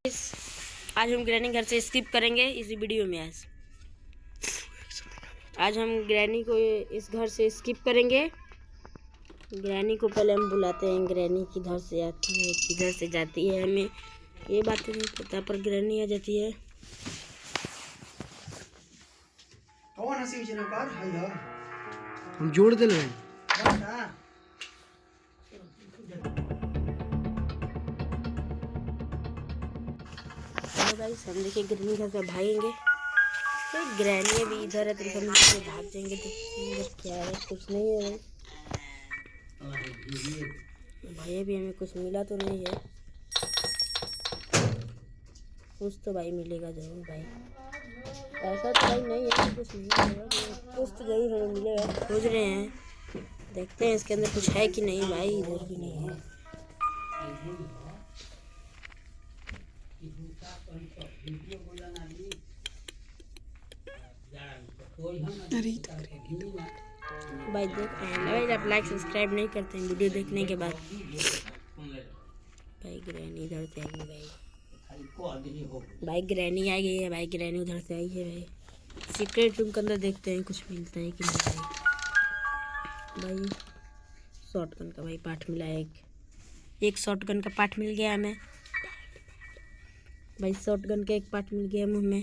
आज हम ग्रैनी घर से स्किप करेंगे इस वीडियो में। आज हम ग्रैनी को इस घर से स्किप करेंगे। ग्रैनी को पहले हम बुलाते हैं, ग्रैनी किधर से आती है किधर से जाती है हमें ये बात तो नहीं पता, पर ग्रैनी आ जाती है। कौन हंसी विजयकार हाय यार हम जोड़ दे ले गाइस, हम देखिए ग्रैनी घर से भागेंगे तो ग्रैनी भी इधर है तो हम इससे भाग जाएंगे। तो क्या है, कुछ नहीं है भाई भी हमें कुछ मिला तो नहीं है। कुछ तो भाई मिलेगा जरूर भाई, ऐसा तो भाई नहीं है कि कुछ नहीं मिलेगा, कुछ तो जरूर हमें मिलेगा। खोज रहे हैं, देखते हैं इसके अंदर कुछ है कि नहीं। भाई इधर भी नहीं है। भाई देख रहे हैं भाई, आप लाइक सब्सक्राइब नहीं करते हैं वीडियो देखने के बाद। भाई ग्रैनी इधर से आई है भाई ग्रैनी आ गई है भाई, ग्रैनी उधर से आई है भाई। सीक्रेट रूम के अंदर देखते हैं कुछ मिलता है कि नहीं। भाई शॉटगन का भाई पार्ट मिला है, एक शॉटगन का पार्ट मिल गया हमें भाई। शॉटगन का एक पार्ट मिल गया मुँह में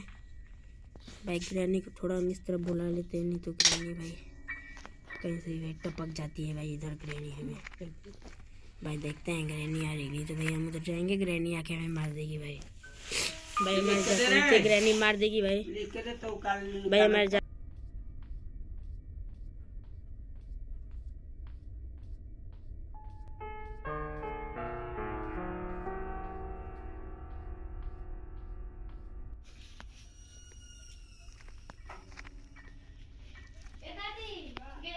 भाई। ग्रैनी को थोड़ा हम इस तरफ बुला लेते हैं, नहीं तो ग्रैनी भाई कहीं से भाई टपक जाती है भाई इधर ग्रैनी हमें। भाई देखते हैं ग्रैनी आ रही तो भाई हम उधर जाएंगे, ग्रैनी आके हमें मार देगी भाई। भाई हमारे जाते ग्रैनी मार देगी भाई। भाई हमारे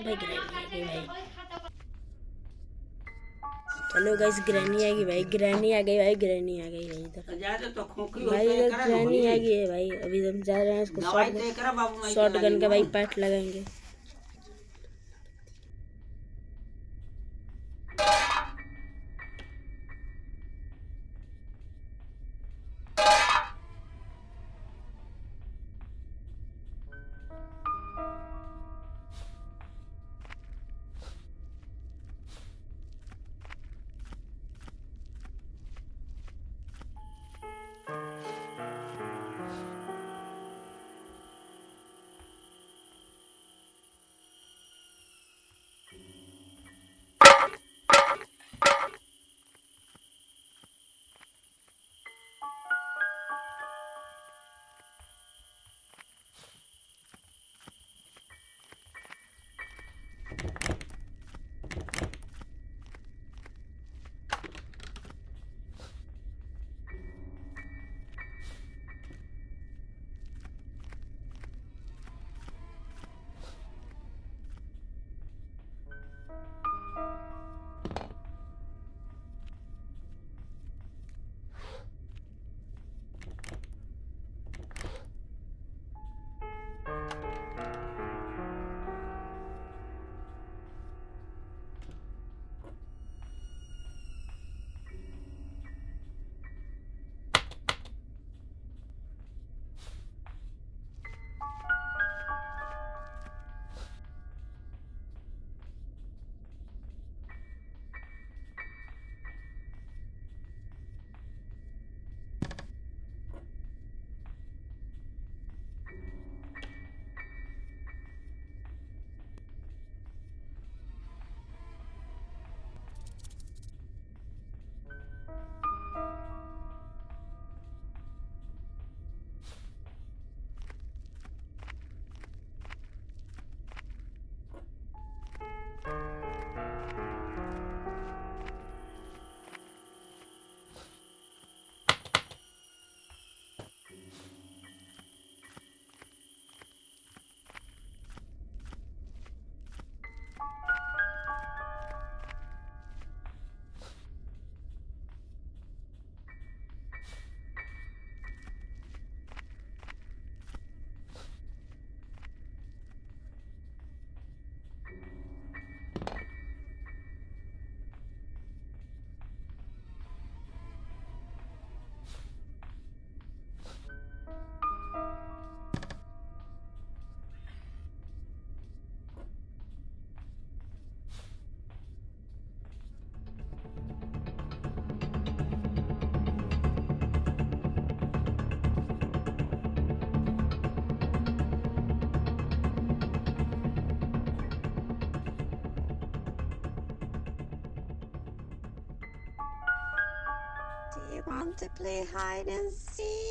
भाई ग्रैनी आ गई भाई। चलो गाइस ग्रैनी आ गई भाई, ग्रैनी आ गई भाई, ग्रैनी आ गई भाई इधर भाई। इधर ग्रैनी आ गई है भाई। अभी हम जा रहे हैं इसको शॉटगन का भाई पार्ट लगाएंगे। want to play hide and seek?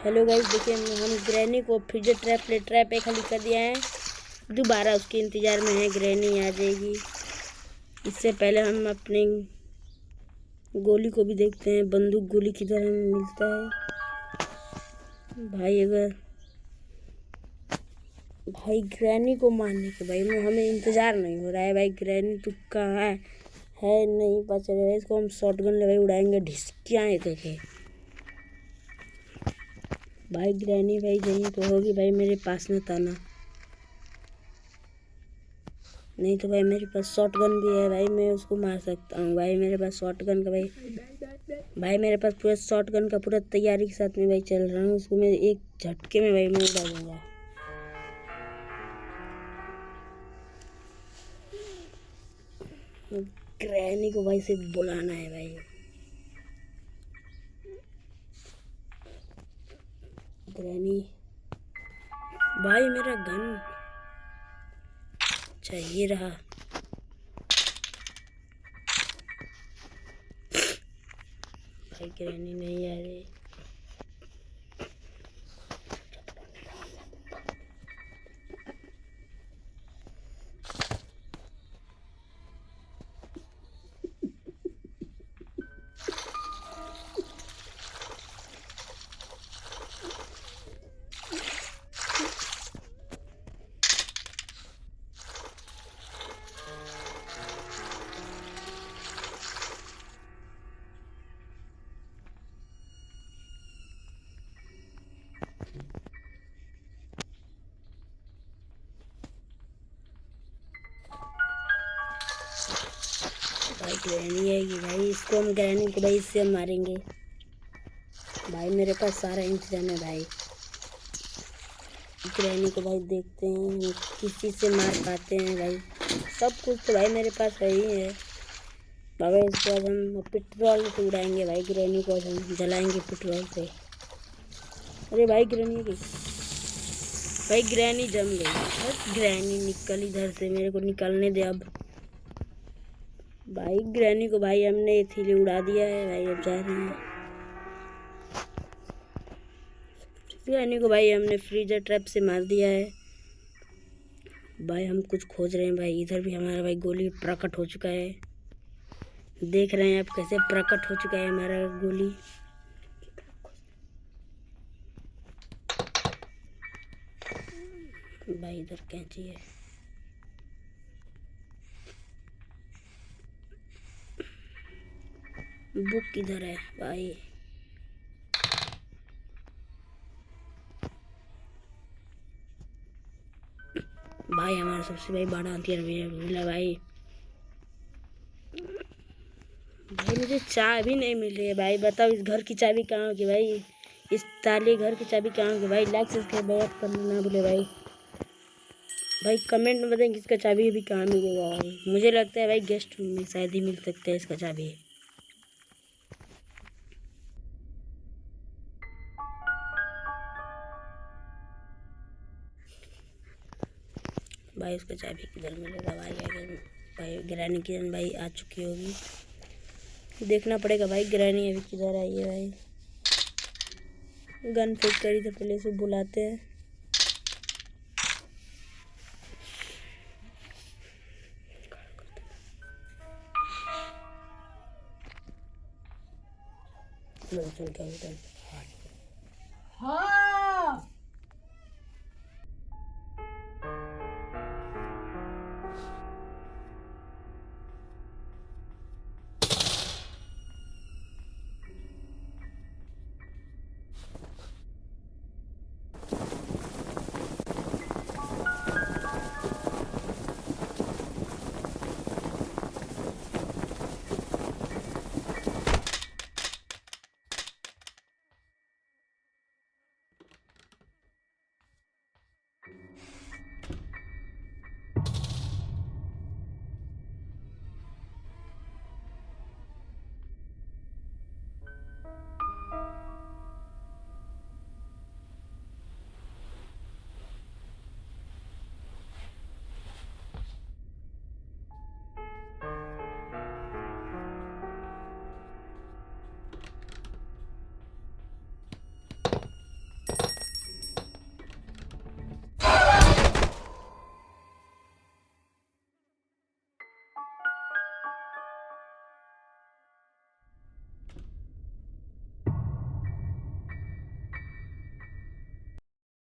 Hello guys, देखिए हम ग्रैनी को फ्रीजर ट्रैप पे खाली कर दिया है। दोबारा उसके इंतज़ार में है, ग्रैनी आ जाएगी। इससे पहले हम अपने गोली को भी देखते हैं, बंदूक गोली किधर हमें मिलता है। भाई ग्रैनी को मारने के भाई हमें इंतज़ार नहीं हो रहा है। भाई ग्रैनी तो कहाँ है नहीं पता चल रहा है। इसको हम शॉटगन ले भाई उड़ाएंगे, ढिसकियाँ देखे भाई। ग्रैनी भाई यहीं तो होगी भाई, मेरे पास न ताना। नहीं तो भाई मेरे पास शॉटगन भी है भाई, मैं उसको मार सकता हूँ भाई। मेरे पास शॉटगन का भाई मेरे पास पूरा शॉटगन का पूरा तैयारी के साथ में भाई चल रहा हूँ। उसको मैं एक झटके में भाई मैं उड़ा दूंगा। ग्रैनी को भाई से बुलाना है भाई। ग्रैनी भाई मेरा गन चाहिए रहा। भाई ग्रैनी नहीं आ रही। भाई ग्रैनी आएगी भाई, इसको हम ग्रैनी को भाई इससे हम मारेंगे भाई। मेरे पास सारा इंतजाम है भाई। ग्रैनी को भाई देखते हैं हम किस चीज़ से मार पाते हैं भाई। सब कुछ तो भाई मेरे पास है ही है बाबा। इसके बाद हम पेट्रोल से उड़ाएंगे भाई ग्रैनी को, हम जलाएंगे पेट्रोल से। अरे भाई ग्रैनी की भाई ग्रैनी जम गई। बस ग्रैनी निकल इधर से, मेरे को निकलने दे अब। भाई ग्रैनी को भाई हमने इसीलिए उड़ा दिया है भाई। अब जा रहे हैं ग्रैनी को भाई, हमने फ्रीजर ट्रैप से मार दिया है भाई। हम कुछ खोज रहे हैं भाई। इधर भी हमारा भाई गोली प्रकट हो चुका है। देख रहे हैं आप कैसे प्रकट हो चुका है हमारा गोली। भाई इधर कैंची है। बुक किधर है भाई? भाई हमारा सबसे भाई बड़ा हथियार मिला भाई। भाई मुझे चाबी नहीं मिल रही है भाई। बताओ इस घर की चाबी कहाँ होगी भाई? इस ताले घर की चाबी कहाँ होगी भाई? लाइक सब्सक्राइब करना ना भूले भाई। भाई कमेंट में बताएं किसका चाबी अभी कहाँ मिलेगा भाई। मुझे लगता है भाई गेस्ट रूम में शायद ही मिल सकता है इसका चाबी। भाई उसका चाबी किधर मिलेगा भाई? अगर भाई ग्रैनी किधर भाई आ चुकी होगी, देखना पड़ेगा भाई ग्रैनी अभी किधर आई है भाई। गन फेंक करी तो पहले से बुलाते हैं। चल क्या होता है।